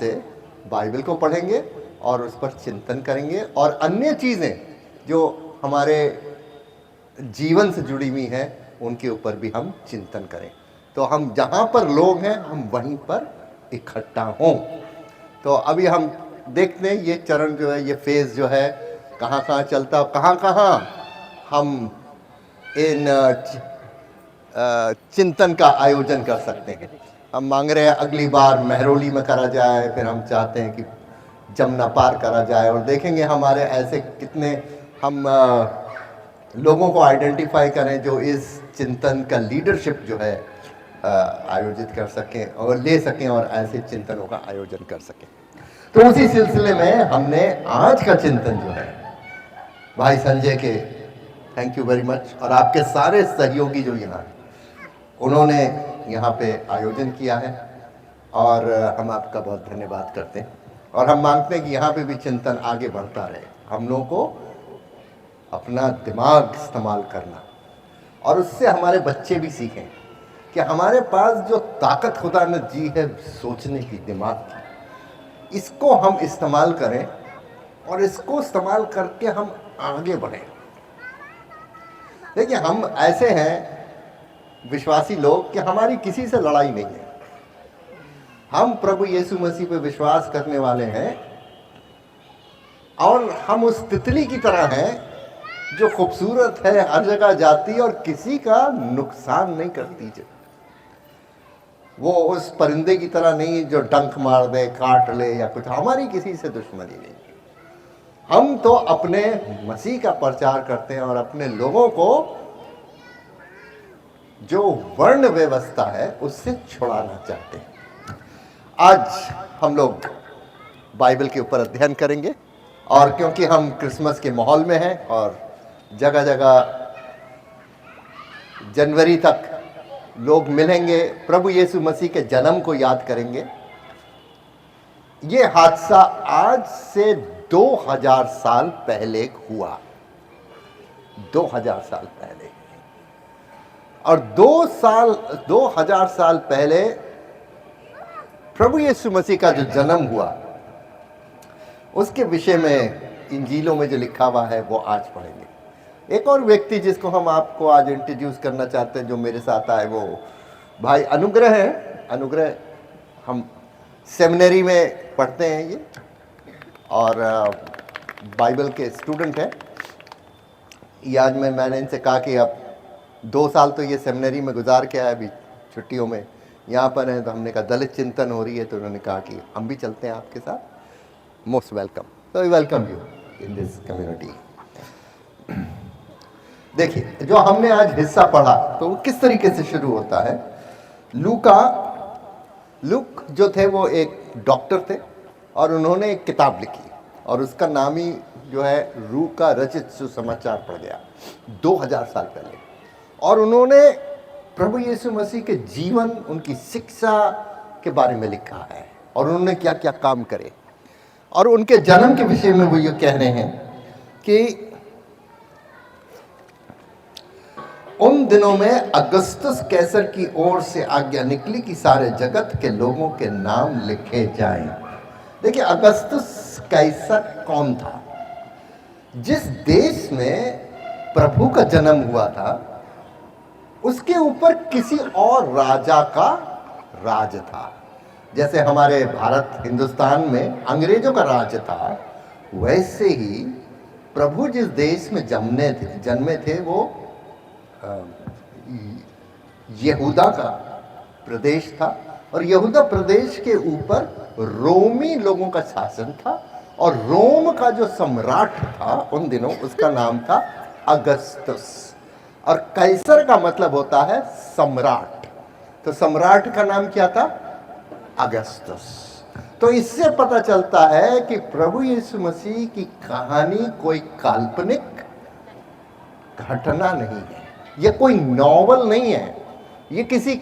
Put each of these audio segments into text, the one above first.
से बाइबल को पढ़ेंगे और उस पर चिंतन करेंगे, और अन्य चीज़ें जो हमारे जीवन से जुड़ी हुई हैं उनके ऊपर भी हम चिंतन करें। तो हम जहाँ पर लोग हैं हम वहीं पर इकट्ठा हों। तो अभी हम देखते हैं ये चरण जो है, ये फेज़ जो है कहाँ कहाँ चलता, कहाँ कहाँ हम इन चिंतन का आयोजन कर सकते हैं। हम मांग रहे हैं अगली बार महरौली में करा जाए, फिर हम चाहते हैं कि जमुना पार करा जाए, और देखेंगे हमारे ऐसे कितने हम लोगों को आइडेंटिफाई करें जो इस चिंतन का लीडरशिप जो है आयोजित कर सकें और ले सकें और ऐसे चिंतनों का आयोजन कर सकें। तो उसी सिलसिले में हमने आज का चिंतन जो है भाई संजय के, थैंक यू वेरी मच, और आपके सारे सहयोगी जो यहाँ उन्होंने यहाँ पे आयोजन किया है, और हम आपका बहुत धन्यवाद करते हैं। और हम मांगते हैं कि यहाँ पे भी चिंतन आगे बढ़ता रहे, हम लोगों को अपना दिमाग इस्तेमाल करना, और उससे हमारे बच्चे भी सीखें कि हमारे पास जो ताकत खुदा ने दी है सोचने की, दिमाग की, इसको हम इस्तेमाल करें और इसको इस्तेमाल करके हम आगे बढ़ें। देखिए, हम ऐसे हैं विश्वासी लोग कि हमारी किसी से लड़ाई नहीं है। हम प्रभु यीशु मसीह पे विश्वास करने वाले हैं, और हम उस तितली की तरह हैं जो खूबसूरत है, हर जगह जाती है और किसी का नुकसान नहीं करती। वो उस परिंदे की तरह नहीं जो डंक मार दे, काट ले या कुछ। हमारी किसी से दुश्मनी नहीं। हम तो अपने मसीह का प्रचार करते हैं और अपने लोगों को जो वर्ण व्यवस्था है उससे छुड़ाना चाहते हैं। आज हम लोग बाइबल के ऊपर अध्ययन करेंगे, और क्योंकि हम क्रिसमस के माहौल में हैं और जगह जगह जनवरी तक लोग मिलेंगे, प्रभु यीशु मसीह के जन्म को याद करेंगे। ये हादसा आज से 2000 साल पहले हुआ, 2000 साल पहले। और 2000 साल पहले प्रभु यीशु मसीह का जो जन्म हुआ उसके विषय में इंजीलों में जो लिखा हुआ है वो आज पढ़ेंगे। एक और व्यक्ति जिसको हम आपको आज इंट्रोड्यूस करना चाहते हैं जो मेरे साथ आए, वो भाई अनुग्रह है। अनुग्रह हम सेमिनरी में पढ़ते हैं ये, और बाइबल के स्टूडेंट हैं। ये आज मैंने इनसे कहा कि अब 2 साल तो ये सेमिनरी में गुजार के आया, अभी छुट्टियों में यहाँ पर हैं, तो हमने कहा दलित चिंतन हो रही है, तो उन्होंने कहा कि हम भी चलते हैं आपके साथ। Most welcome. तो we welcome you in this community. देखिए, जो हमने आज हिस्सा पढ़ा तो वो किस तरीके से शुरू होता है। लूक जो थे वो एक डॉक्टर थे, और उन्होंने एक किताब लिखी, और उसका नाम ही जो है रू का रचित सुसमाचार पड़ गया 2000 साल पहले। और उन्होंने प्रभु यीशु मसीह के जीवन, उनकी शिक्षा के बारे में लिखा है, और उन्होंने क्या क्या काम करे। और उनके जन्म के विषय में वो ये कह रहे हैं कि उन दिनों में अगस्तस कैसर की ओर से आज्ञा निकली कि सारे जगत के लोगों के नाम लिखे जाएं। देखिए, अगस्तस कैसर कौन था? जिस देश में प्रभु का जन्म हुआ था उसके ऊपर किसी और राजा का राज था। जैसे हमारे भारत हिंदुस्तान में अंग्रेजों का राज था, वैसे ही प्रभु जिस देश में जन्मे थे वो यहूदा का प्रदेश था, और यहूदा प्रदेश के ऊपर रोमी लोगों का शासन था, और रोम का जो सम्राट था उन दिनों उसका नाम था अगस्तस। और कैसर का मतलब होता है सम्राट, तो सम्राट का नाम क्या था? अगस्तस। तो इससे पता चलता है कि प्रभु यीशु मसीह की कहानी कोई काल्पनिक घटना नहीं है, ये कोई नॉवल नहीं है, ये किसी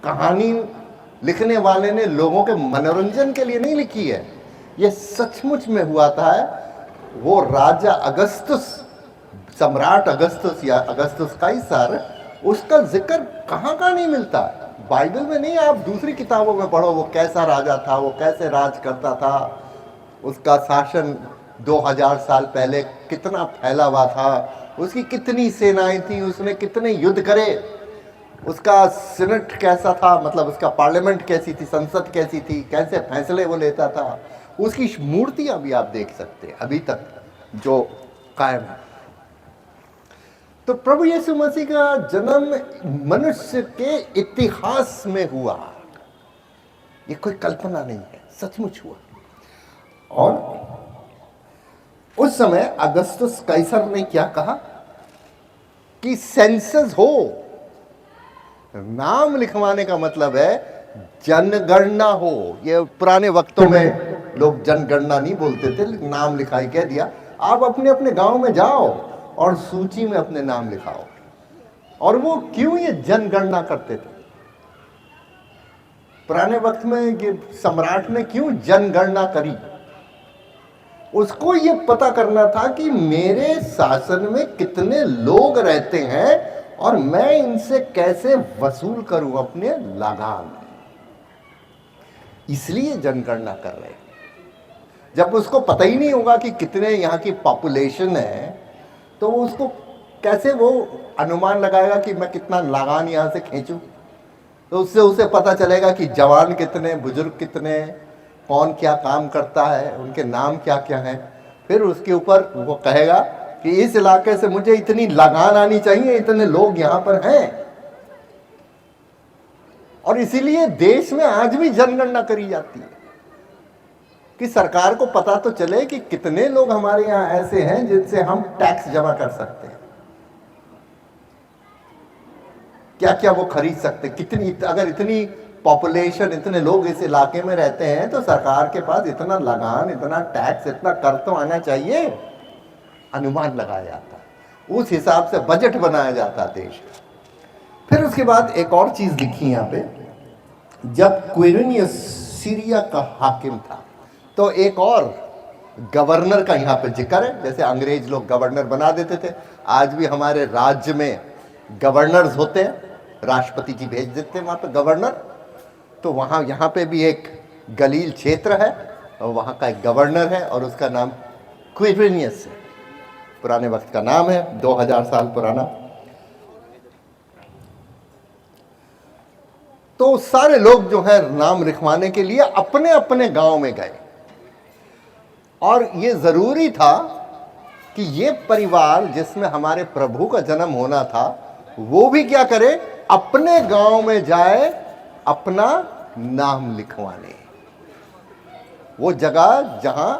कहानी लिखने वाले ने लोगों के मनोरंजन के लिए नहीं लिखी है, ये सचमुच में हुआ था। वो राजा अगस्तस, सम्राट अगस्तस या अगस्तस कैसर, उसका जिक्र कहाँ नहीं मिलता। बाइबल में नहीं, आप दूसरी किताबों में पढ़ो वो कैसा राजा था, वो कैसे राज करता था, उसका शासन 2000 साल पहले कितना फैला हुआ था, उसकी कितनी सेनाएं थी, उसने कितने युद्ध करे, उसका सीनेट कैसा था, मतलब उसका पार्लियामेंट कैसी थी, संसद कैसी थी, कैसे फैसले वो लेता था, उसकी मूर्तियां भी आप देख सकते हैं अभी तक जो कायम है। तो प्रभु यीशु मसीह का जन्म मनुष्य के इतिहास में हुआ, ये कोई कल्पना नहीं है, सचमुच हुआ। और उस समय अगस्तुस कैसर ने क्या कहा कि सेंसस हो। नाम लिखवाने का मतलब है जनगणना हो। ये पुराने वक्तों में लोग जनगणना नहीं बोलते थे, लेकिन नाम लिखाई कह दिया। आप अपने अपने गांव में जाओ और सूची में अपने नाम लिखाओ। और वो क्यों ये जनगणना करते थे? पुराने वक्त में ये सम्राट ने क्यों जनगणना करी? उसको ये पता करना था कि मेरे शासन में कितने लोग रहते हैं और मैं इनसे कैसे वसूल करूं अपने लगान। इसलिए जनगणना कर रहे हैं। जब उसको पता ही नहीं होगा कि कितने यहाँ की पॉपुलेशन है, तो वो उसको कैसे वो अनुमान लगाएगा कि मैं कितना लगान यहाँ से खींचूं? तो उससे उसे पता चलेगा कि जवान कितने, बुजुर्ग कितने, कौन क्या काम करता है, उनके नाम क्या क्या हैं। फिर उसके ऊपर वो कहेगा कि इस इलाके से मुझे इतनी लगान आनी चाहिए, इतने लोग यहाँ पर हैं। और इसीलिए देश में आज भी जनगणना करी जाती है कि सरकार को पता तो चले कि कितने लोग हमारे यहाँ ऐसे हैं जिनसे हम टैक्स जमा कर सकते हैं, क्या क्या वो खरीद सकते, कितनी, अगर इतनी पॉपुलेशन, इतने लोग इस इलाके में रहते हैं तो सरकार के पास इतना लगान, इतना टैक्स, इतना कर तो आना चाहिए। अनुमान लगाया जाता, उस हिसाब से बजट बनाया जाता देश का। फिर उसके बाद एक और चीज लिखी यहाँ पे, जब क्विरिनियस सीरिया का हाकिम था तो एक और गवर्नर का यहाँ पे जिक्र है। जैसे अंग्रेज लोग गवर्नर बना देते थे, आज भी हमारे राज्य में गवर्नर्स होते हैं, राष्ट्रपति जी भेज देते हैं वहाँ पे गवर्नर। तो वहाँ यहाँ पे भी एक गलील क्षेत्र है और वहाँ का एक गवर्नर है और उसका नाम क्विरिनियस है। पुराने वक्त का नाम है, 2000 साल पुराना। तो सारे लोग जो है नाम लिखवाने के लिए अपने अपने गांव में गए। और ये जरूरी था कि ये परिवार जिसमें हमारे प्रभु का जन्म होना था, वो भी क्या करे, अपने गांव में जाए अपना नाम लिखवाने। वो जगह जहां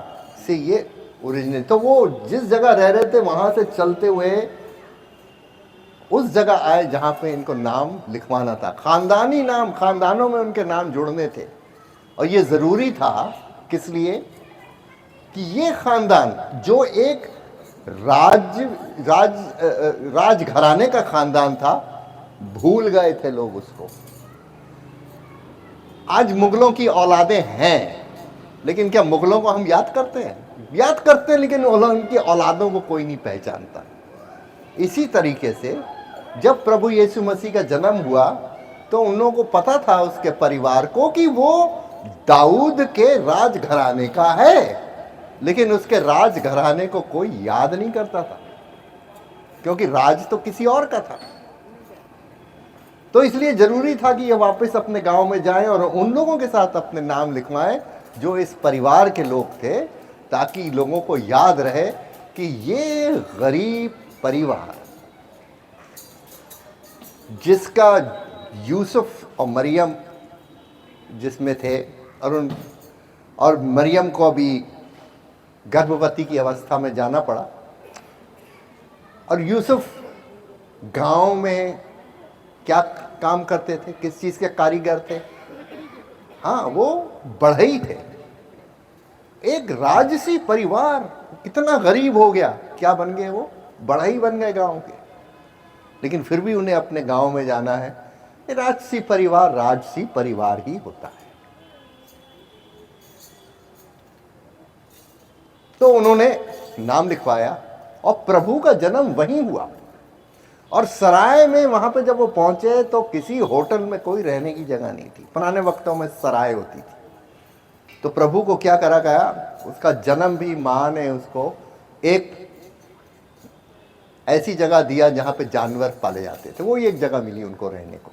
से ये ओरिजिनल, तो वो जिस जगह रह रहे थे वहां से चलते हुए उस जगह आए जहां पे इनको नाम लिखवाना था। खानदानी नाम, खानदानों में उनके नाम जुड़ने थे। और ये जरूरी था किस लिए कि ये खानदान जो एक राज घराने का खानदान था, भूल गए थे लोग उसको। आज मुगलों की औलादें हैं, लेकिन क्या मुगलों को हम याद करते हैं? याद करते हैं, लेकिन उनकी औलादों को कोई नहीं पहचानता। इसी तरीके से जब प्रभु यीशु मसीह का जन्म हुआ तो उन लोगों को पता था, उसके परिवार को, कि वो दाऊद के राजघराने का है, लेकिन उसके राजघराने को कोई याद नहीं करता था, क्योंकि राज तो किसी और का था। तो इसलिए जरूरी था कि ये वापस अपने गांव में जाएं और उन लोगों के साथ अपने नाम लिखवाएं जो इस परिवार के लोग थे, ताकि लोगों को याद रहे कि ये गरीब परिवार जिसका यूसुफ और मरियम जिसमें थे, और मरियम को अभी गर्भवती की अवस्था में जाना पड़ा, और यूसुफ गांव में क्या काम करते थे, किस चीज़ के कारीगर थे? हाँ, वो बढ़ई थे। एक राजसी परिवार कितना गरीब हो गया, क्या बन गए वो? बढ़ई बन गए गांव के। लेकिन फिर भी उन्हें अपने गांव में जाना है। राजसी परिवार ही होता है। तो उन्होंने नाम लिखवाया और प्रभु का जन्म वहीं हुआ। और सराय में वहां पे जब वो पहुंचे तो किसी होटल में कोई रहने की जगह नहीं थी। पुराने वक्तों में सराय होती थी। तो प्रभु को क्या करा गया, उसका जन्म भी माँ ने उसको एक ऐसी जगह दिया जहां पे जानवर पाले जाते थे, वो एक जगह मिली उनको रहने को।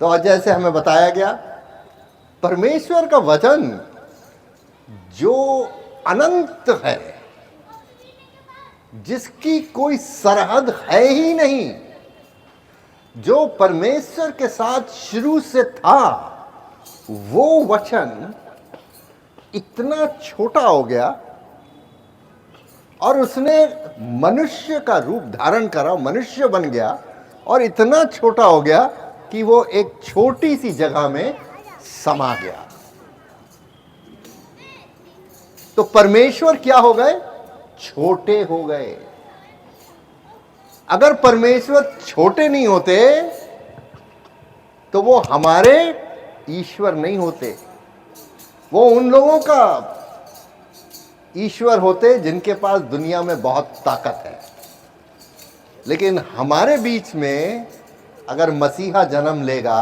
तो आज जैसे हमें बताया गया, परमेश्वर का वचन जो अनंत है, जिसकी कोई सरहद है ही नहीं, जो परमेश्वर के साथ शुरू से था, वो वचन इतना छोटा हो गया और उसने मनुष्य का रूप धारण करा, मनुष्य बन गया और इतना छोटा हो गया कि वो एक छोटी सी जगह में समा गया। तो परमेश्वर क्या हो गए, छोटे हो गए। अगर परमेश्वर छोटे नहीं होते तो वो हमारे ईश्वर नहीं होते, वो उन लोगों का ईश्वर होते जिनके पास दुनिया में बहुत ताकत है। लेकिन हमारे बीच में अगर मसीहा जन्म लेगा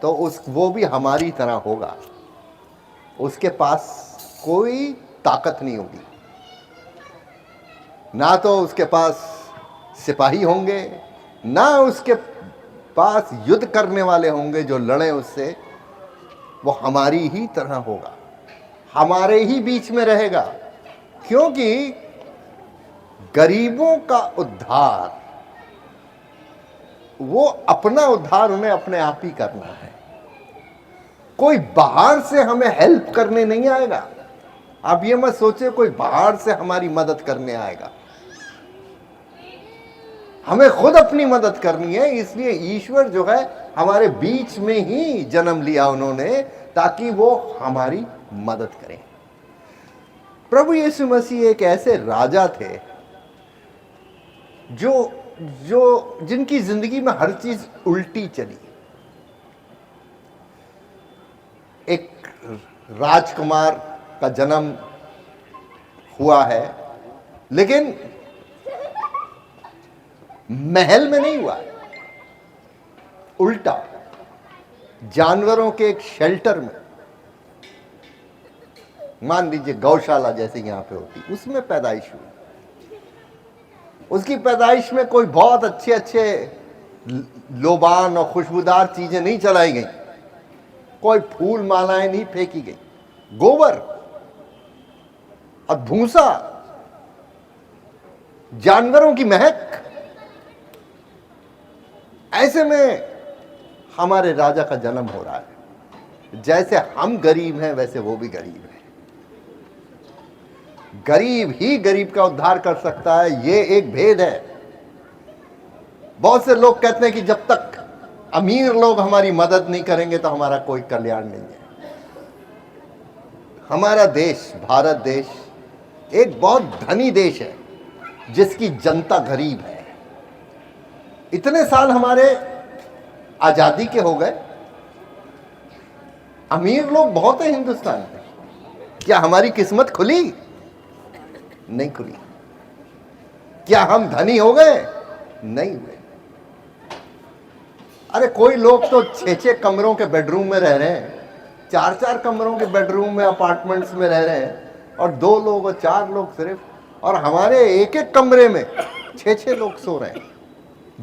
तो वो भी हमारी तरह होगा, उसके पास कोई ताकत नहीं होगी, ना तो उसके पास सिपाही होंगे, ना उसके पास युद्ध करने वाले होंगे जो लड़े उससे। वो हमारी ही तरह होगा, हमारे ही बीच में रहेगा, क्योंकि गरीबों का उद्धार, वो अपना उद्धार उन्हें अपने आप ही करना है। कोई बाहर से हमें हेल्प करने नहीं आएगा। आप ये मत सोचे कोई बाहर से हमारी मदद करने आएगा, हमें खुद अपनी मदद करनी है। इसलिए ईश्वर जो है हमारे बीच में ही जन्म लिया उन्होंने, ताकि वो हमारी मदद करें। प्रभु यीशु मसीह एक ऐसे राजा थे जो जिनकी जिंदगी में हर चीज उल्टी चली। एक राजकुमार का जन्म हुआ है, लेकिन महल में नहीं हुआ, उल्टा जानवरों के एक शेल्टर में, मान लीजिए गौशाला जैसे यहां पे होती, उसमें पैदाइश हुई। उसकी पैदाइश में कोई बहुत अच्छे अच्छे लोबान और खुशबूदार चीजें नहीं चलाई गई, कोई फूल मालाएं नहीं फेंकी गई, गोबर और भूसा, जानवरों की महक। ऐसे में हमारे राजा का जन्म हो रहा है। जैसे हम गरीब हैं वैसे वो भी गरीब है। गरीब ही गरीब का उद्धार कर सकता है, ये एक भेद है। बहुत से लोग कहते हैं कि जब तक अमीर लोग हमारी मदद नहीं करेंगे तो हमारा कोई कल्याण नहीं है। हमारा देश, भारत देश, एक बहुत धनी देश है जिसकी जनता गरीब है। इतने साल हमारे आजादी के हो गए, अमीर लोग बहुत है हिंदुस्तान में। क्या हमारी किस्मत खुली? नहीं खुली। क्या हम धनी हो गए? नहीं हुए। अरे कोई लोग तो 6-6 कमरों के बेडरूम में रह रहे हैं, 4-4 कमरों के बेडरूम में अपार्टमेंट्स में रह रहे हैं, और 2 लोग और 4 लोग सिर्फ, और हमारे एक एक कमरे में 6-6 लोग सो रहे हैं,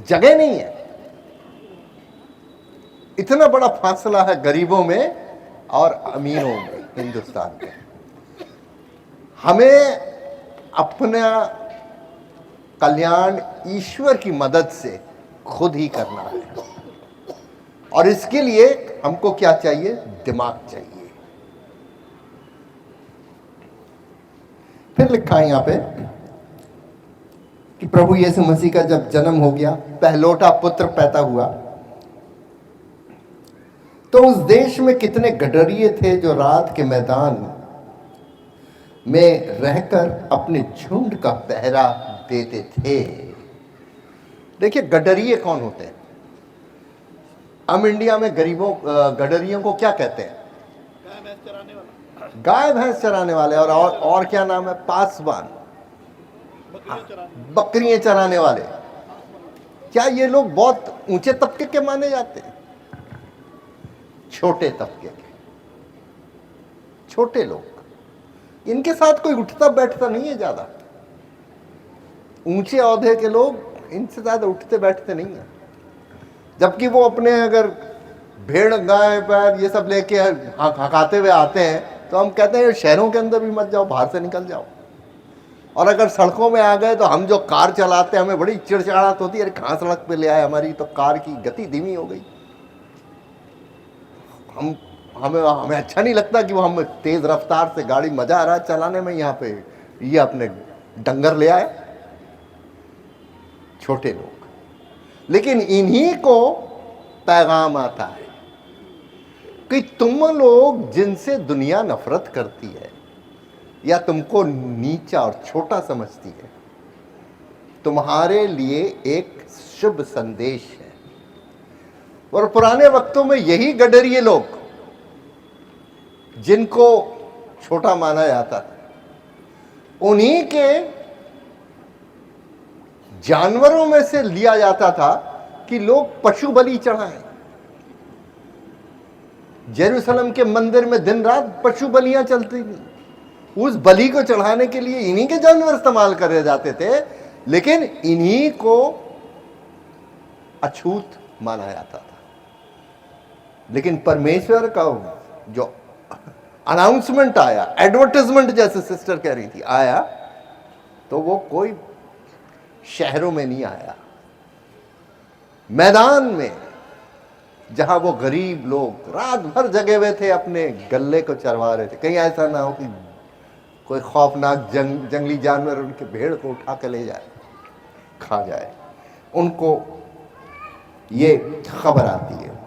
जगह नहीं है। इतना बड़ा फासला है गरीबों में और अमीरों में हिंदुस्तान में। हमें अपना कल्याण ईश्वर की मदद से खुद ही करना है, और इसके लिए हमको क्या चाहिए? दिमाग चाहिए। फिर लिखा है यहां पे कि प्रभु यीशु मसीह का जब जन्म हो गया, पहलोटा पुत्र पैदा हुआ, तो उस देश में कितने गडरिये थे जो रात के मैदान में रहकर अपने झुंड का पहरा देते थे। देखिए गडरिये कौन होते हैं? हम इंडिया में गडरियों को क्या कहते हैं? गाय भैंस चराने वाले। और क्या नाम है? पासवान। बकरियां चराने वाले, क्या ये लोग बहुत ऊंचे तबके के माने जाते हैं? छोटे तबके के, छोटे लोग, इनके साथ कोई उठता बैठता नहीं है ज्यादा। ऊंचे औहदे के लोग इनसे ज्यादा उठते बैठते नहीं है। जबकि वो अपने अगर भेड़ गाय बैल ये सब लेके हकाते हुए आते हैं तो हम कहते हैं शहरों के अंदर भी मत जाओ, बाहर से निकल जाओ। और अगर सड़कों में आ गए तो हम जो कार चलाते हैं हमें बड़ी चिड़चिड़ाहट होती है, अरे कहाँ सड़क पे ले आए, हमारी तो कार की गति धीमी हो गई। हमें अच्छा नहीं लगता कि वो हम तेज रफ्तार से गाड़ी, मजा आ रहा है चलाने में, यहाँ पे ये अपने डंगर ले आए। छोटे लोग, लेकिन इन्हीं को पैगाम आता है कि तुम लोग जिनसे दुनिया नफरत करती है या तुमको नीचा और छोटा समझती है, तुम्हारे लिए एक शुभ संदेश है। और पुराने वक्तों में यही गडरिये लोग जिनको छोटा माना जाता था, उन्हीं के जानवरों में से लिया जाता था कि लोग पशु बलि चढ़ाएं। जेरूसलम के मंदिर में दिन रात पशु बलियां चलती थी। उस बलि को चढ़ाने के लिए इन्हीं के जानवर इस्तेमाल करे जाते थे, लेकिन इन्हीं को अछूत माना जाता था। लेकिन परमेश्वर का जो अनाउंसमेंट आया, एडवर्टाइजमेंट जैसे सिस्टर कह रही थी, आया तो वो कोई शहरों में नहीं आया, मैदान में, जहां वो गरीब लोग रात भर जगे हुए थे, अपने गल्ले को चरवा रहे थे। कहीं ऐसा ना हो कि कोई खौफनाक जंगली जानवर उनके भेड़ को उठा के ले जाए, खा जाए। उनको ये खबर आती है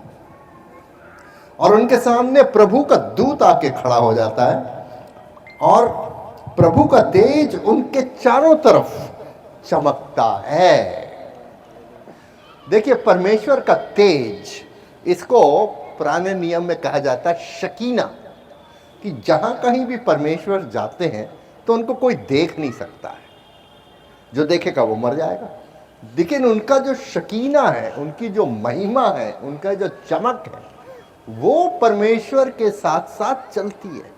और उनके सामने प्रभु का दूत आके खड़ा हो जाता है और प्रभु का तेज उनके चारों तरफ चमकता है। देखिए, परमेश्वर का तेज, इसको पुराने नियम में कहा जाता है शकीना, कि जहां कहीं भी परमेश्वर जाते हैं तो उनको कोई देख नहीं सकता है, जो देखेगा वो मर जाएगा। लेकिन उनका जो शकीना है, उनकी जो महिमा है, उनका जो चमक है, वो परमेश्वर के साथ साथ चलती है।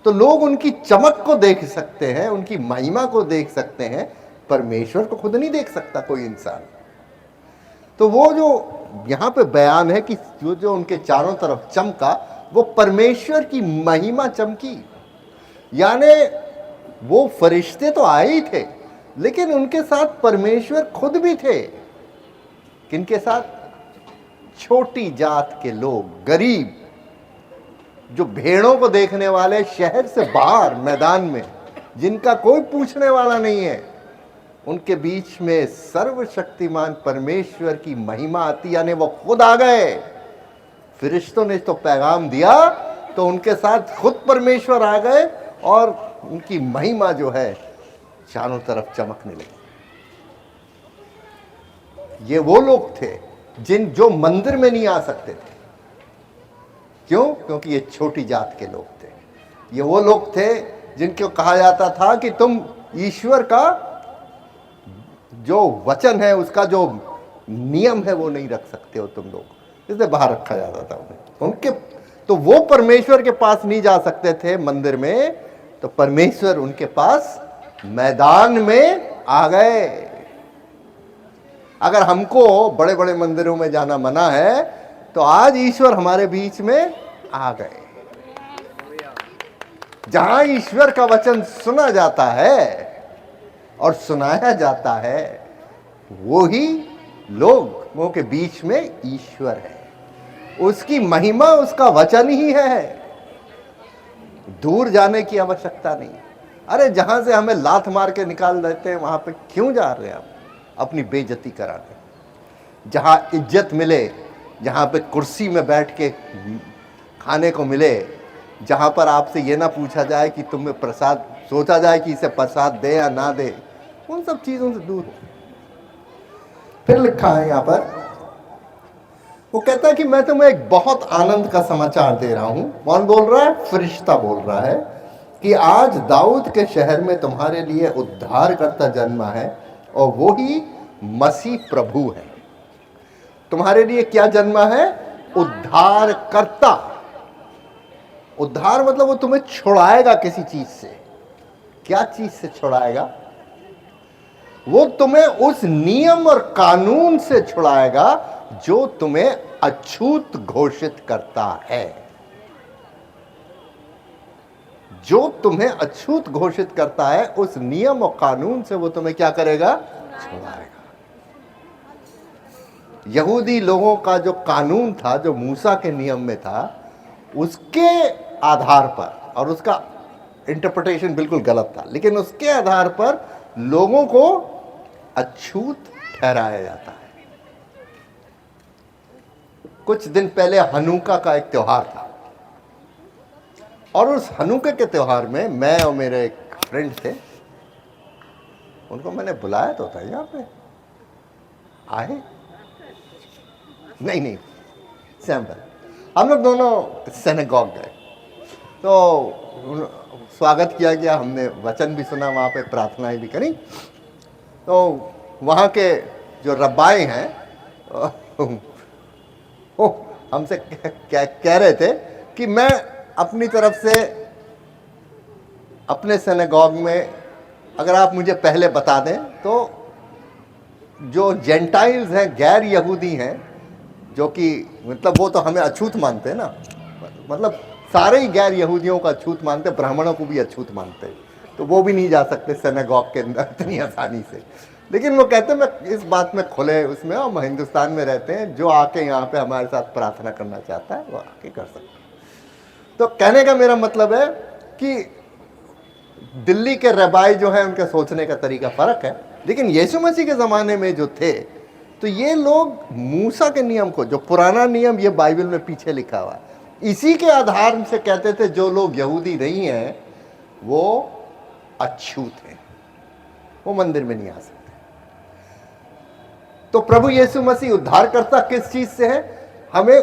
तो लोग उनकी चमक को देख सकते हैं, उनकी महिमा को देख सकते हैं, परमेश्वर को खुद नहीं देख सकता कोई इंसान। तो वो जो यहाँ पे बयान है कि जो उनके चारों तरफ चमका, वो परमेश्वर की महिमा चमकी। यानी वो फरिश्ते तो आए ही थे, लेकिन उनके साथ परमेश्वर खुद भी थे। किनके साथ? छोटी जात के लोग, गरीब, जो भेड़ों को देखने वाले, शहर से बाहर मैदान में, जिनका कोई पूछने वाला नहीं है, उनके बीच में सर्वशक्तिमान परमेश्वर की महिमा आती। यानी वो खुद आ गए। फरिश्तों ने तो पैगाम दिया तो उनके साथ खुद परमेश्वर आ गए और उनकी महिमा जो है चारों तरफ चमकने लगी। ये वो लोग थे जो मंदिर में नहीं आ सकते थे। क्यों? क्योंकि ये छोटी जात के लोग थे। ये वो लोग थे जिनको कहा जाता था कि तुम ईश्वर का जो वचन है, उसका जो नियम है, वो नहीं रख सकते हो तुम लोग, इसलिए बाहर रखा जाता था उनके। तो वो परमेश्वर के पास नहीं जा सकते थे मंदिर में, तो परमेश्वर उनके पास मैदान में आ गए। अगर हमको बड़े बड़े मंदिरों में जाना मना है, तो आज ईश्वर हमारे बीच में आ गए। जहां ईश्वर का वचन सुना जाता है और सुनाया जाता है, वो ही लोगों के बीच में ईश्वर है। उसकी महिमा उसका वचन ही है। दूर जाने की आवश्यकता नहीं। अरे जहां से हमें लात मार के निकाल देते हैं, वहां पे क्यों जा रहे हैं आप अपनी बेइज्जती कराने? जहां इज्जत मिले, जहां पे कुर्सी में बैठ के खाने को मिले, जहां पर आपसे ये ना पूछा जाए कि तुम्हें प्रसाद, सोचा जाए कि इसे प्रसाद दे या ना दे, उन सब चीजों से दूर हो। फिर लिखा है यहां पर, वो कहता है कि मैं तुम्हें एक बहुत आनंद का समाचार दे रहा हूं। कौन बोल रहा है? फरिश्ता बोल रहा है कि आज दाऊद के शहर में तुम्हारे लिए उद्धारकर्ता जन्मा है और वो ही मसीह प्रभु है। तुम्हारे लिए क्या जन्मा है? उद्धारकर्ता। उद्धार मतलब वो तुम्हें छुड़ाएगा किसी चीज से। क्या चीज से छुड़ाएगा? वो तुम्हें उस नियम और कानून से छुड़ाएगा जो तुम्हें अछूत घोषित करता है। जो तुम्हें अछूत घोषित करता है, उस नियम और कानून से वो तुम्हें क्या करेगा? छुड़ाएगा। यहूदी लोगों का जो कानून था, जो मूसा के नियम में था, उसके आधार पर, और उसका इंटरप्रिटेशन बिल्कुल गलत था, लेकिन उसके आधार पर लोगों को अछूत ठहराया जाता है। कुछ दिन पहले हनुका का एक त्योहार था, और उस हनुका के त्योहार में मैं और मेरे एक फ्रेंड थे, उनको मैंने बुलाया तो था, यहाँ पे आए नहीं सैम्पल। हम लोग दोनों सिनेगॉग गए, तो स्वागत किया गया, हमने वचन भी सुना, वहाँ पे प्रार्थनाएं भी करी। तो वहाँ के जो रब्बाई हैं वो हमसे कह रहे थे कि मैं अपनी तरफ से अपने सिनेगॉग में, अगर आप मुझे पहले बता दें, तो जो जेंटाइल्स हैं, गैर यहूदी हैं, जो कि मतलब वो तो हमें अछूत मानते हैं ना, मतलब सारे ही गैर यहूदियों का अछूत मानते, ब्राह्मणों को भी अछूत मानते, तो वो भी नहीं जा सकते सिनेगॉग के अंदर इतनी आसानी से। लेकिन वो कहते हैं मैं इस बात में खुले उसमें, और हम हिंदुस्तान में रहते हैं, जो आके यहाँ पे हमारे साथ प्रार्थना करना चाहता है वो आके कर सकता है। तो कहने का मेरा मतलब है कि दिल्ली के रबाई जो है उनके सोचने का तरीका फर्क है, लेकिन यीशु मसीह के ज़माने में जो थे, तो ये लोग मूसा के नियम को, जो पुराना नियम ये बाइबल में पीछे लिखा हुआ है, इसी के आधार से कहते थे जो लोग यहूदी नहीं हैं वो अछूत हैं, वो मंदिर में नहीं आ सकते। तो प्रभु यीशु मसीह उद्धारकर्ता किस चीज से है? हमें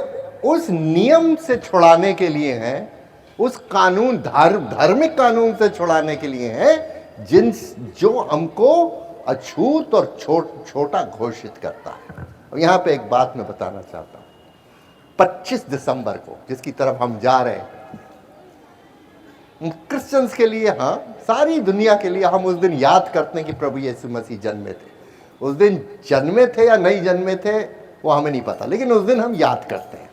उस नियम से छुड़ाने के लिए है, उस कानून, धार्मिक कानून से छुड़ाने के लिए है, जो हमको अछूत और छोटा घोषित करता है। और यहां पे एक बात मैं बताना चाहता हूं, 25 दिसंबर को जिसकी तरफ हम जा रहे हैं, क्रिश्चियंस के लिए, हाँ सारी दुनिया के लिए, हम उस दिन याद करते हैं कि प्रभु यीशु मसीह जन्मे थे। उस दिन जन्मे थे या नहीं जन्मे थे वो हमें नहीं पता, लेकिन उस दिन हम याद करते हैं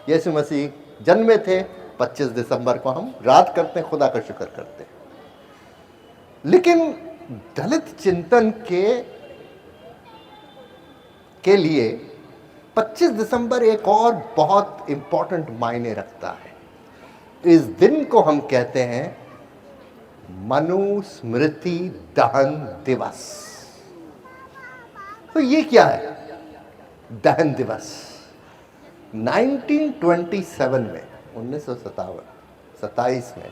यीशु मसीह जन्मे थे। 25 दिसंबर को हम रात करते हैं, खुदा का शुक्र करते हैं। लेकिन दलित चिंतन के लिए 25 दिसंबर एक और बहुत इंपॉर्टेंट मायने रखता है। इस दिन को हम कहते हैं मनुस्मृति दहन दिवस। तो ये क्या है दहन दिवस? 1927 में, 1927 में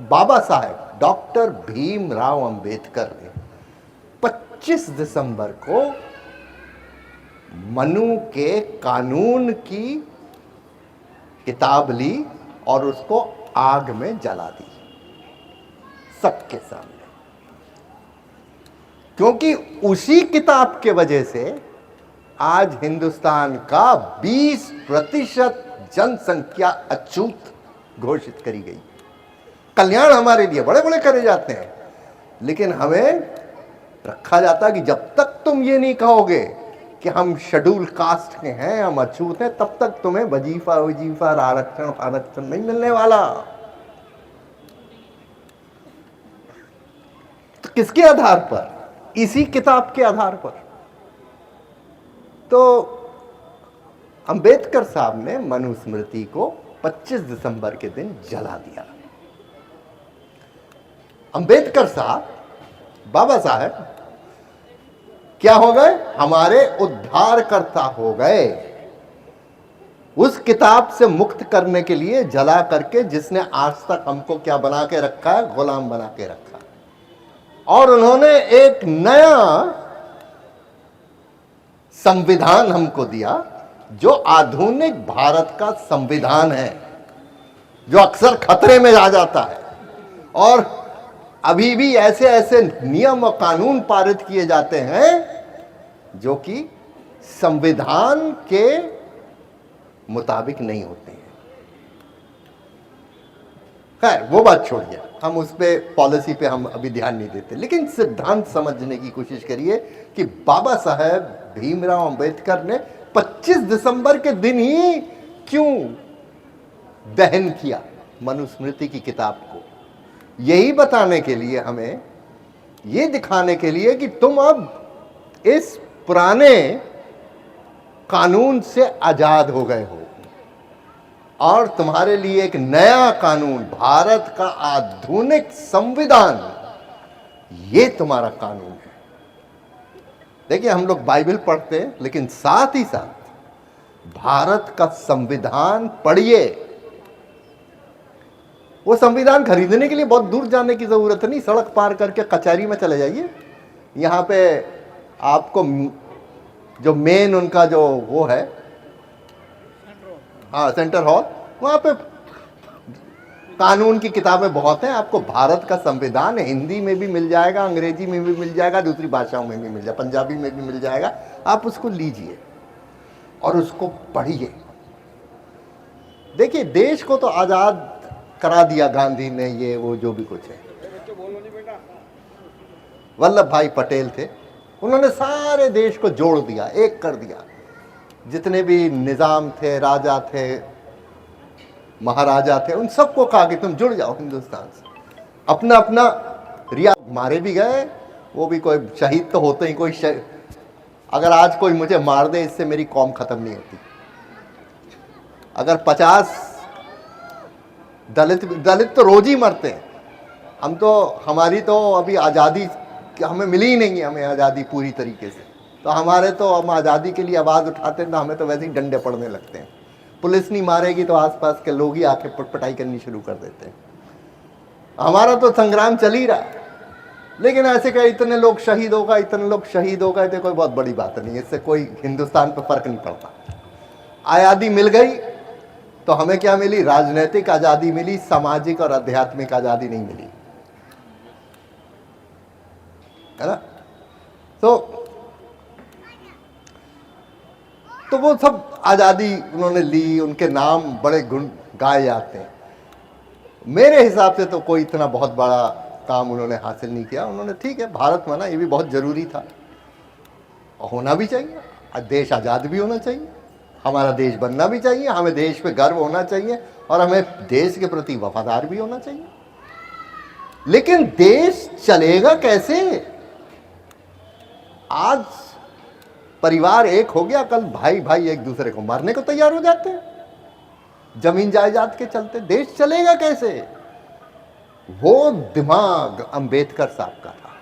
बाबा साहेब डॉक्टर भीमराव अंबेडकर ने 25 दिसंबर को मनु के कानून की किताब ली और उसको आग में जला दी सबके सामने, क्योंकि उसी किताब के वजह से आज हिंदुस्तान का 20% जनसंख्या अछूत घोषित करी गई। कल्याण हमारे लिए बड़े बड़े करे जाते हैं, लेकिन हमें रखा जाता है कि जब तक तुम ये नहीं कहोगे कि हम शेड्यूल कास्ट के हैं, हम अछूत हैं, तब तक तुम्हें वजीफा आरक्षण नहीं मिलने वाला। तो किसके आधार पर? इसी किताब के आधार पर। तो अंबेडकर साहब ने मनुस्मृति को 25 दिसंबर के दिन जला दिया। अंबेडकर साहब, बाबा साहब क्या हो गए? हमारे उद्धारकर्ता हो गए। उस किताब से मुक्त करने के लिए जला करके, जिसने आज तक हमको क्या बना के रखा है? गुलाम बना के रखा। और उन्होंने एक नया संविधान हमको दिया, जो आधुनिक भारत का संविधान है। जो अक्सर खतरे में आ जाता है। और अभी भी ऐसे ऐसे नियम और कानून पारित किए जाते हैं जो कि संविधान के मुताबिक नहीं होते हैं। खैर वो बात छोड़िए, हम उस पे पॉलिसी पे हम अभी ध्यान नहीं देते, लेकिन सिद्धांत समझने की कोशिश करिए कि बाबा साहेब भीमराव अंबेडकर ने 25 दिसंबर के दिन ही क्यों दहन किया मनुस्मृति की किताब को। यही बताने के लिए, हमें ये दिखाने के लिए कि तुम अब इस पुराने कानून से आजाद हो गए हो और तुम्हारे लिए एक नया कानून, भारत का आधुनिक संविधान, ये तुम्हारा कानून है। देखिए, हम लोग बाइबल पढ़ते हैं, लेकिन साथ ही साथ भारत का संविधान पढ़िए। वो संविधान खरीदने के लिए बहुत दूर जाने की जरूरत नहीं, सड़क पार करके कचहरी में चले जाइए। यहाँ पे आपको जो मेन उनका जो वो है, हाँ, सेंटर हॉल, वहाँ पे कानून की किताबें बहुत हैं। आपको भारत का संविधान हिंदी में भी मिल जाएगा, अंग्रेजी में भी मिल जाएगा, दूसरी भाषाओं में भी मिल जाएगा, पंजाबी में भी मिल जाएगा। आप उसको लीजिए और उसको पढ़िए। देखिए, देश को तो आज़ाद करा दिया गांधी ने, ये वो जो भी कुछ है। वल्लभ भाई पटेल थे, उन्होंने सारे देश को जोड़ दिया, एक कर दिया। जितने भी निज़ाम थे, राजा थे, महाराजा थे, उन सबको कहा कि तुम जुड़ जाओ हिंदुस्तान से। अपना अपना रिया मारे भी गए, वो भी कोई शहीद तो होते ही। कोई अगर आज कोई मुझे मार दे, इससे मेरी कौम खत्म नहीं होती। अगर 50 दलित तो रोज ही मरते हैं। हम तो, हमारी तो अभी आज़ादी हमें मिली ही नहीं है, हमें आज़ादी पूरी तरीके से। तो हमारे तो, हम आज़ादी के लिए आवाज़ उठाते हैं तो हमें तो वैसे ही डंडे पड़ने लगते हैं। पुलिस नहीं मारेगी तो आसपास के लोग ही आके पटपटाई करनी शुरू कर देते हैं। हमारा तो संग्राम चल ही रहा है, लेकिन ऐसे कहे इतने लोग शहीद होगा, इतने लोग शहीद हो गए, तो कोई बहुत बड़ी बात नहीं है। इससे कोई हिंदुस्तान पर फर्क नहीं पड़ता। आज़ादी मिल गई तो हमें क्या मिली? राजनीतिक आज़ादी मिली, सामाजिक और आध्यात्मिक आज़ादी नहीं मिली, है ना। तो वो सब आज़ादी उन्होंने ली, उनके नाम बड़े गुण गाए जाते हैं। मेरे हिसाब से तो कोई इतना बहुत बड़ा काम उन्होंने हासिल नहीं किया। उन्होंने, ठीक है, भारत माना, ये भी बहुत ज़रूरी था, होना भी चाहिए। देश आज़ाद भी होना चाहिए, हमारा देश बनना भी चाहिए, हमें देश पे गर्व होना चाहिए और हमें देश के प्रति वफादार भी होना चाहिए। लेकिन देश चलेगा कैसे? आज परिवार एक हो गया, कल भाई भाई एक दूसरे को मारने को तैयार हो जाते हैं, जमीन जायदाद के चलते। देश चलेगा कैसे? वो दिमाग अंबेडकर साहब का था।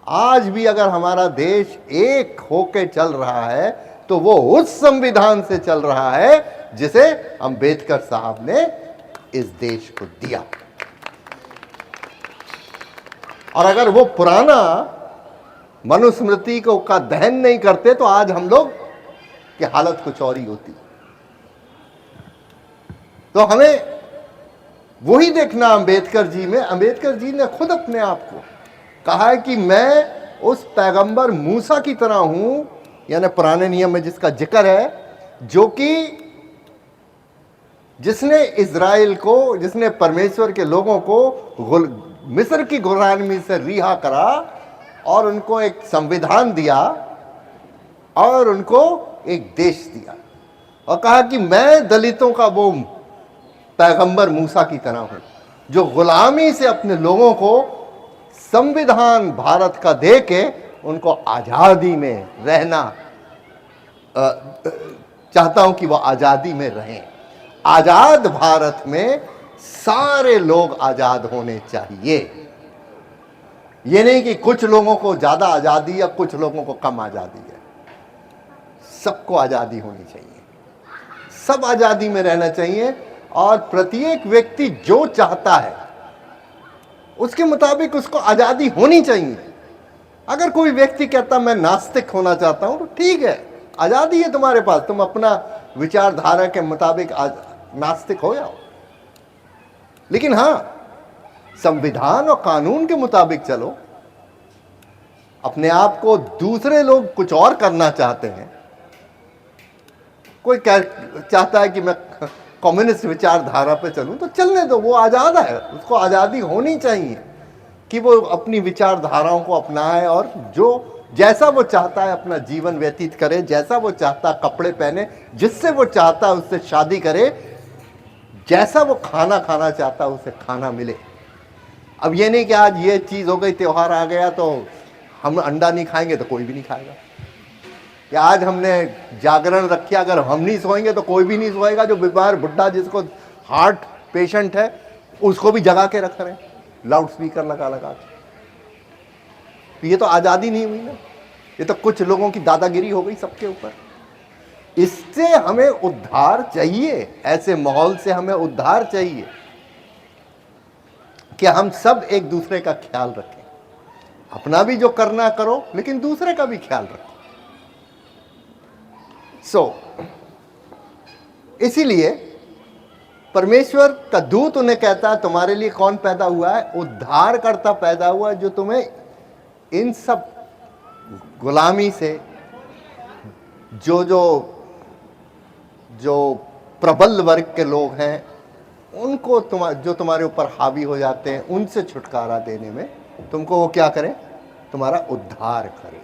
आज भी अगर हमारा देश एक होके चल रहा है तो वो उस संविधान से चल रहा है जिसे अंबेडकर साहब ने इस देश को दिया। और अगर वो पुराना मनुस्मृति को का दहन नहीं करते तो आज हम लोग की हालत कुछ और ही होती। तो हमें वही देखना अंबेडकर जी में। अंबेडकर जी ने खुद अपने आप को कहा है कि मैं उस पैगंबर मूसा की तरह हूं, यानी पुराने नियम में जिसका जिक्र है, जो कि जिसने इज़राइल को, जिसने परमेश्वर के लोगों को मिस्र की गुलामी से रिहा करा और उनको एक संविधान दिया और उनको एक देश दिया, और कहा कि मैं दलितों का वो पैगंबर मूसा की तरह हूं, जो गुलामी से अपने लोगों को संविधान भारत का दे के उनको आज़ादी में रहना चाहता हूं कि वो आज़ादी में रहें। आज़ाद भारत में सारे लोग आज़ाद होने चाहिए। ये नहीं कि कुछ लोगों को ज़्यादा आज़ादी या कुछ लोगों को कम आज़ादी है। सबको आज़ादी होनी चाहिए, सब आज़ादी में रहना चाहिए। और प्रत्येक व्यक्ति जो चाहता है उसके मुताबिक उसको आज़ादी होनी चाहिए। अगर कोई व्यक्ति कहता मैं नास्तिक होना चाहता हूं, तो ठीक है, आज़ादी है तुम्हारे पास, तुम अपना विचारधारा के मुताबिक नास्तिक हो जाओ। लेकिन हां, संविधान और कानून के मुताबिक चलो। अपने आप को दूसरे लोग कुछ और करना चाहते हैं, कोई चाहता है कि मैं कम्युनिस्ट विचारधारा पे चलूं, तो चलने दो, वो आज़ाद है, उसको आज़ादी होनी चाहिए कि वो अपनी विचारधाराओं को अपनाए और जो जैसा वो चाहता है अपना जीवन व्यतीत करे, जैसा वो चाहता है कपड़े पहने, जिससे वो चाहता है उससे शादी करे, जैसा वो खाना खाना चाहता है उसे खाना मिले। अब ये नहीं कि आज ये चीज़ हो गई, त्यौहार आ गया तो हम अंडा नहीं खाएंगे तो कोई भी नहीं खाएगा, कि आज हमने जागरण रखा, अगर हम नहीं सोएंगे तो कोई भी नहीं सोएगा। जो बीमार बुढ़ा जिसको हार्ट पेशेंट है उसको भी जगा के रख रहे हैं लाउड स्पीकर लगा लगा के। तो ये तो आज़ादी नहीं हुई ना, ये तो कुछ लोगों की दादागिरी हो गई सबके ऊपर। इससे हमें उद्धार चाहिए, ऐसे माहौल से हमें उद्धार चाहिए कि हम सब एक दूसरे का ख्याल रखें, अपना भी जो करना करो लेकिन दूसरे का भी ख्याल रखो। इसीलिए परमेश्वर का दूत उन्हें कहता है, तुम्हारे लिए कौन पैदा हुआ है? उद्धारकर्ता पैदा हुआ है, जो तुम्हें इन सब गुलामी से, जो जो जो प्रबल वर्ग के लोग हैं उनको, जो तुम्हारे ऊपर हावी हो जाते हैं, उनसे छुटकारा देने में तुमको वो क्या करें? तुम्हारा उद्धार करें।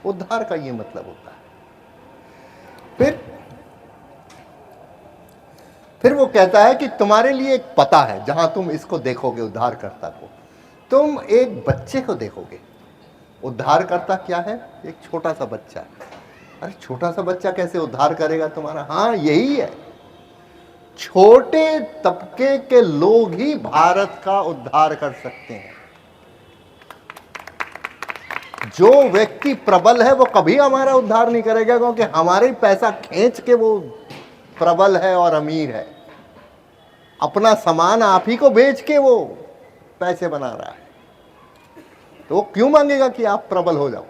उद्धार का ये मतलब होता है। फिर वो कहता है कि तुम्हारे लिए एक पता है जहां तुम इसको देखोगे, उद्धारकर्ता को। तुम एक बच्चे को देखोगे। उद्धारकर्ता क्या है? एक छोटा सा बच्चा। अरे छोटा सा बच्चा कैसे उद्धार करेगा तुम्हारा? हाँ, यही है, छोटे तबके के लोग ही भारत का उद्धार कर सकते हैं। जो व्यक्ति प्रबल है वो कभी हमारा उद्धार नहीं करेगा, क्योंकि हमारे पैसा खींच के वो प्रबल है और अमीर है। अपना सामान आप ही को बेच के वो पैसे बना रहा है, तो वो क्यों मांगेगा कि आप प्रबल हो जाओ?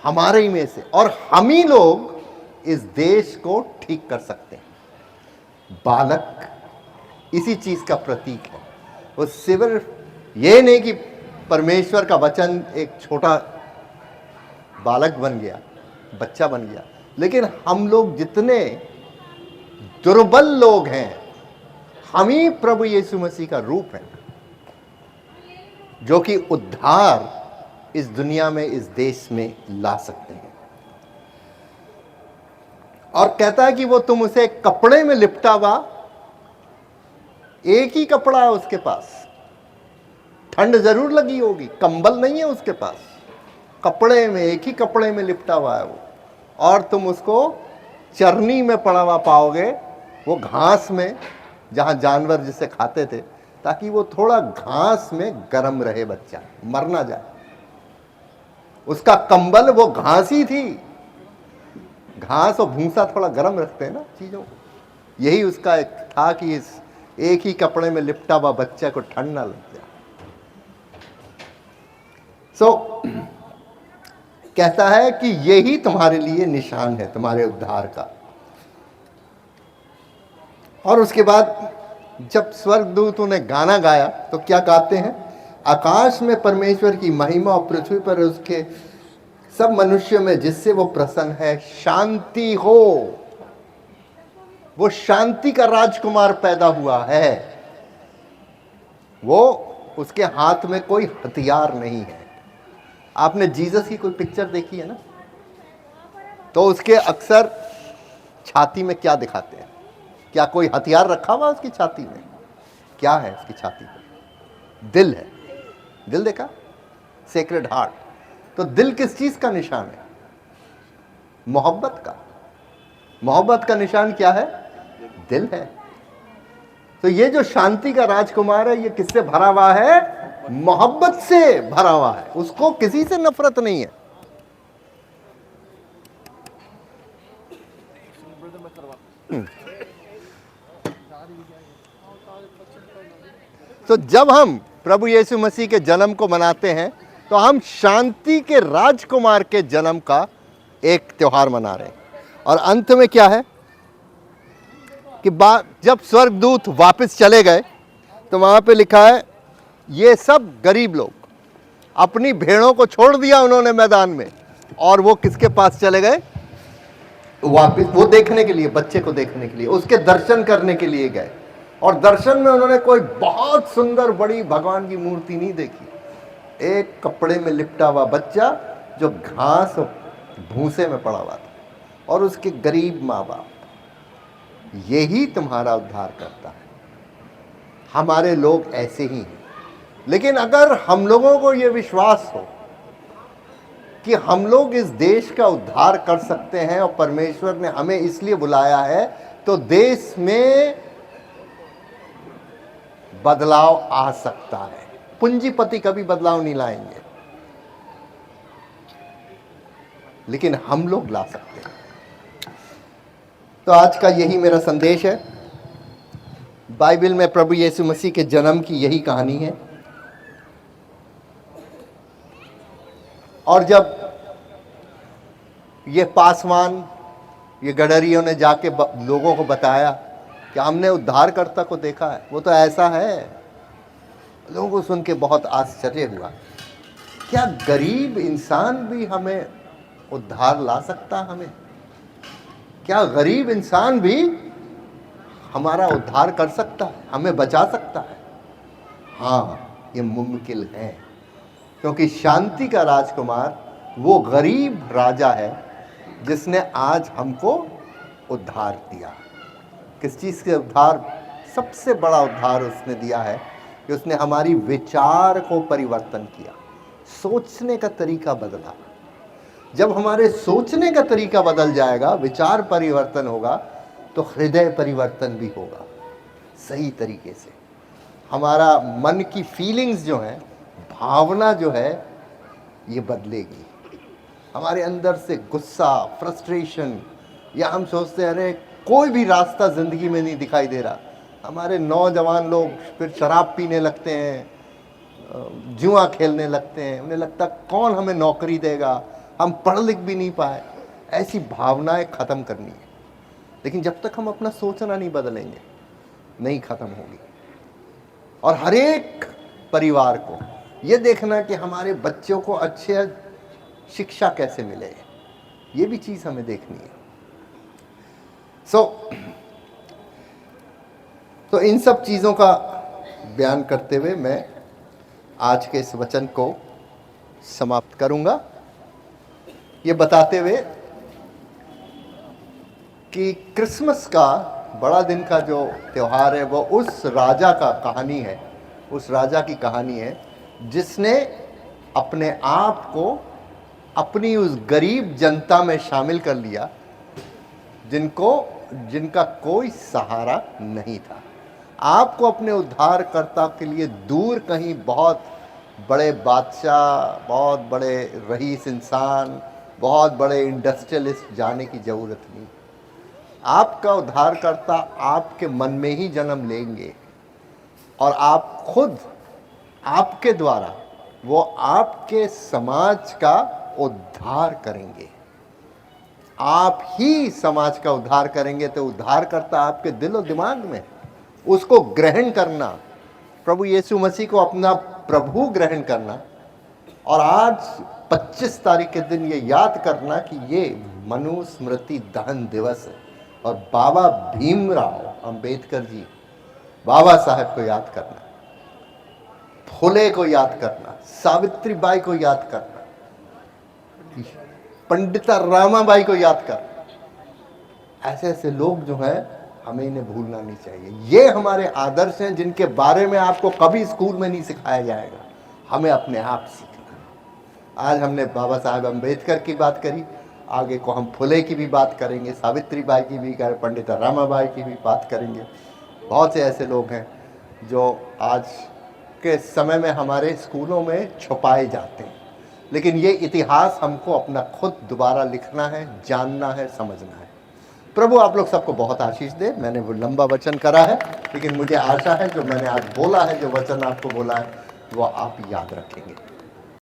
हमारे ही में से, और हम ही लोग इस देश को ठीक कर सकते हैं। बालक इसी चीज का प्रतीक है। वो सिर्फ ये नहीं कि परमेश्वर का वचन एक छोटा बालक बन गया, बच्चा बन गया, लेकिन हम लोग जितने दुर्बल लोग हैं, हम ही प्रभु यीशु मसीह का रूप है, जो कि उद्धार इस दुनिया में, इस देश में ला सकते हैं। और कहता है कि वो तुम उसे कपड़े में लिपटा हुआ, एक ही कपड़ा है उसके पास, ठंड जरूर लगी होगी, कंबल नहीं है उसके पास, कपड़े में, एक ही कपड़े में लिपटा हुआ है वो, और तुम उसको चरनी में पड़ा हुआ पाओगे, वो घास में, जहां जानवर जिसे खाते थे, ताकि वो थोड़ा घास में गर्म रहे, बच्चा मर ना जाए। उसका कंबल वो घास ही थी, घास और भूसा थोड़ा गर्म रखते हैं ना चीजों को। यही उसका एक था कि इस एक ही कपड़े में लिपटा हुआ बच्चे को ठंड ना लग जाए। कहता है कि यही तुम्हारे लिए निशान है, तुम्हारे उद्धार का। और उसके बाद जब स्वर्गदूत उन्हें गाना गाया तो क्या गाते हैं? आकाश में परमेश्वर की महिमा और पृथ्वी पर उसके सब मनुष्य में जिससे वो प्रसन्न है, शांति हो। वो शांति का राजकुमार पैदा हुआ है। वो, उसके हाथ में कोई हथियार नहीं है। आपने जीसस की कोई पिक्चर देखी है ना, तो उसके अक्सर छाती में क्या दिखाते हैं? क्या कोई हथियार रखा हुआ उसकी छाती में? क्या है उसकी छाती पे? दिल है। दिल देखा? Sacred heart. तो दिल किस चीज का निशान है? मोहब्बत का। मोहब्बत का निशान क्या है? दिल है। तो ये जो शांति का राजकुमार है, ये किससे भरा हुआ है? मोहब्बत से भरा हुआ है। उसको किसी से नफरत नहीं है। तो जब हम प्रभु यीशु मसीह के जन्म को मनाते हैं, तो हम शांति के राजकुमार के जन्म का एक त्योहार मना रहे हैं। और अंत में क्या है कि जब स्वर्गदूत वापस चले गए, तो वहाँ पे लिखा है ये सब गरीब लोग, अपनी भेड़ों को छोड़ दिया उन्होंने मैदान में, और वो किसके पास चले गए? वापिस वो देखने के लिए, बच्चे को देखने के लिए, उसके दर्शन करने के लिए गए। और दर्शन में उन्होंने कोई बहुत सुंदर बड़ी भगवान की मूर्ति नहीं देखी, एक कपड़े में लिपटा हुआ बच्चा जो घास और भूसे में पड़ा हुआ था, और उसके गरीब माँ बाप। यही तुम्हारा उद्धार करता है। हमारे लोग ऐसे ही हैं। लेकिन अगर हम लोगों को ये विश्वास हो कि हम लोग इस देश का उद्धार कर सकते हैं और परमेश्वर ने हमें इसलिए बुलाया है, तो देश में बदलाव आ सकता है। पूंजीपति कभी बदलाव नहीं लाएंगे, लेकिन हम लोग ला सकते हैं। तो आज का यही मेरा संदेश है। बाइबल में प्रभु यीशु मसीह के जन्म की यही कहानी है। और जब ये पासवान, ये गडरियों ने जाके लोगों को बताया कि हमने उद्धारकर्ता को देखा है, वो तो ऐसा है, लोगों को सुन के बहुत आश्चर्य हुआ। क्या गरीब इंसान भी हमें उद्धार ला सकता? हमें क्या गरीब इंसान भी हमारा उद्धार कर सकता है, हमें बचा सकता है? हाँ, ये मुमकिन है, क्योंकि शांति का राजकुमार वो गरीब राजा है जिसने आज हमको उद्धार दिया। किस चीज़ के उद्धार? सबसे बड़ा उद्धार उसने दिया है कि उसने हमारी विचार को परिवर्तन किया, सोचने का तरीका बदला। जब हमारे सोचने का तरीका बदल जाएगा, विचार परिवर्तन होगा, तो हृदय परिवर्तन भी होगा। सही तरीके से हमारा मन की फीलिंग्स जो है, भावना जो है, ये बदलेगी। हमारे अंदर से गुस्सा, फ्रस्ट्रेशन, या हम सोचते हैं अरे कोई भी रास्ता ज़िंदगी में नहीं दिखाई दे रहा, हमारे नौजवान लोग फिर शराब पीने लगते हैं, जुआ खेलने लगते हैं, उन्हें लगता कौन हमें नौकरी देगा, हम पढ़ लिख भी नहीं पाए। ऐसी भावनाएं ख़त्म करनी है, लेकिन जब तक हम अपना सोचना नहीं बदलेंगे, नहीं ख़त्म होगी। और हर एक परिवार को ये देखना कि हमारे बच्चों को अच्छे शिक्षा कैसे मिले, ये भी चीज़ हमें देखनी है। तो इन सब चीज़ों का बयान करते हुए मैं आज के इस वचन को समाप्त करूंगा, ये बताते हुए कि क्रिसमस का बड़ा दिन का जो त्यौहार है वो उस राजा का कहानी है, उस राजा की कहानी है जिसने अपने आप को अपनी उस गरीब जनता में शामिल कर लिया जिनका कोई सहारा नहीं था। आपको अपने उद्धारकर्ता के लिए दूर कहीं बहुत बड़े बादशाह, बहुत बड़े रईस इंसान, बहुत बड़े इंडस्ट्रियलिस्ट जाने की ज़रूरत नहीं। आपका उद्धारकर्ता आपके मन में ही जन्म लेंगे, और आप खुद, आपके द्वारा वो आपके समाज का उद्धार करेंगे। आप ही समाज का उद्धार करेंगे। तो उद्धारकर्ता आपके दिल और दिमाग में, उसको ग्रहण करना, प्रभु यीशु मसीह को अपना प्रभु ग्रहण करना। और आज 25 तारीख के दिन ये याद करना कि ये मनुस्मृति दहन दिवस है, और बाबा भीमराव अंबेडकर जी, बाबा साहब को याद करना, फुले को याद करना, सावित्री बाई को याद करना, पंडिता रामाबाई को याद करना। ऐसे ऐसे लोग जो हैं, हमें इन्हें भूलना नहीं चाहिए। ये हमारे आदर्श हैं जिनके बारे में आपको कभी स्कूल में नहीं सिखाया जाएगा, हमें अपने आप सीखना। आज हमने बाबा साहब अंबेडकर की बात करी, आगे को हम फुले की भी बात करेंगे, सावित्री बाई की भी, पंडिता रामाबाई की भी बात करेंगे। बहुत से ऐसे लोग हैं जो आज के समय में हमारे स्कूलों में छुपाए जाते हैं, लेकिन ये इतिहास हमको अपना खुद दोबारा लिखना है, जानना है, समझना है। प्रभु आप लोग सबको बहुत आशीष दे। मैंने वो लंबा वचन करा है, लेकिन मुझे आशा है जो मैंने आज बोला है, जो वचन आपको बोला है, वो आप याद रखेंगे।